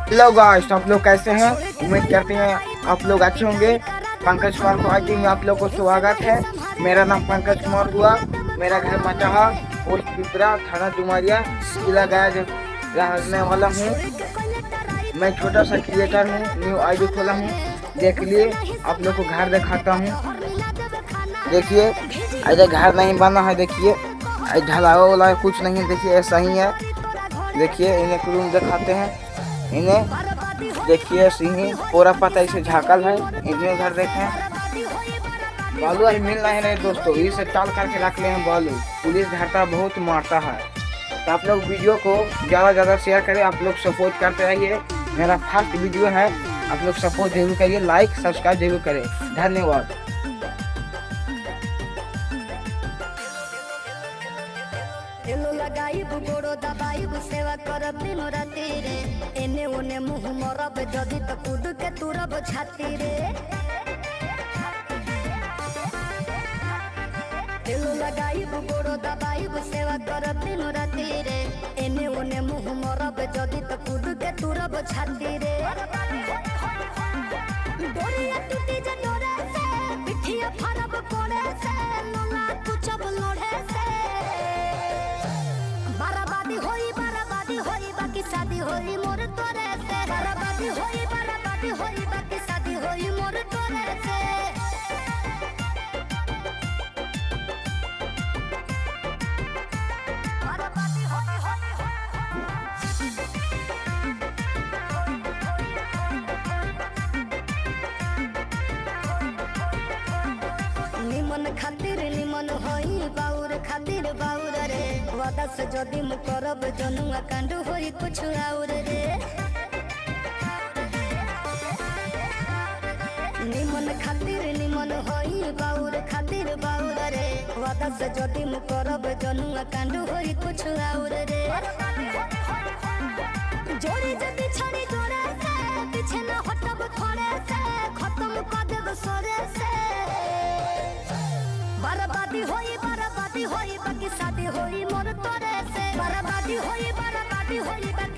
Hello guys, आप लोग कैसे हैं? उम्मीद करते हैं आप लोग अच्छे होंगे। पंकज कुमार को आईटी में आप लोग को स्वागत है। मेरा नाम पंकज कुमार हुआ। मेरा घर मचाहा, पोस्ट पिपरा, थाना डुमरिया, जिला गया रहने वाला हूँ। मैं छोटा सा क्रिएटर हूँ, न्यू आईडी खोला हूँ। देख लिए आप लोग को घर दिखाता हूँ। देखिए ऐसे घर नहीं बना है, देखिए ढलावा वाला कुछ नहीं है, देखिए ऐसा ही है। देखिए इन्हें रूम दिखाते हैं। इन्हें देखिए सिंह पूरा पता इसे झाकल है। इन्हें घर देखें, बालू आज मिल नहीं रहे दोस्तों, इसे टाल करके रख ले हैं बालू। पुलिस धरता बहुत मारता है। तो आप लोग वीडियो को ज़्यादा शेयर करें, आप लोग सपोर्ट करते रहिए। मेरा फर्स्ट वीडियो है, आप लोग सपोर्ट जरूर करिए, लाइक सब्सक्राइब जरूर करें। धन्यवाद। गोड़ो दबाइब सेवा करब दिन राति रे, एने ओने मुँह मरब जदि तो कूद के तुरब छाती रे। तेलो लगाइब गोड़ो दबाइब सेवा करब दिन राति रे, एने ओने मुँह मरब जदि तो कूद के तुरब छाती रे। डोरिया टूटी जे डोरे से, पिठिया फरब कोड़े से, लोला कुचब लोढ़े से। बराबादी होई बाकी शादी होई मोर तोरे से। बराबादी होई बाकी शादी होई मोर तोरे से। निमन खातिर निमन होई, बाउर खातिर बाउर रे। वादा से जदि मु करब जनुआ कांड होई कुछ और रे। निमन खातिर निमन होई, बाउर खातिर बाउर रे। वादा से जदि मु करब जनुआ कांड होई कुछ और रे। जोड़ी जदि छड़ी जोड़े से, पीछे न हटब खड़े से, खत्म कर देब सरे से। बराबादी होई बाकी शादी होई मोर तोरे से। बराबादी होई बाकी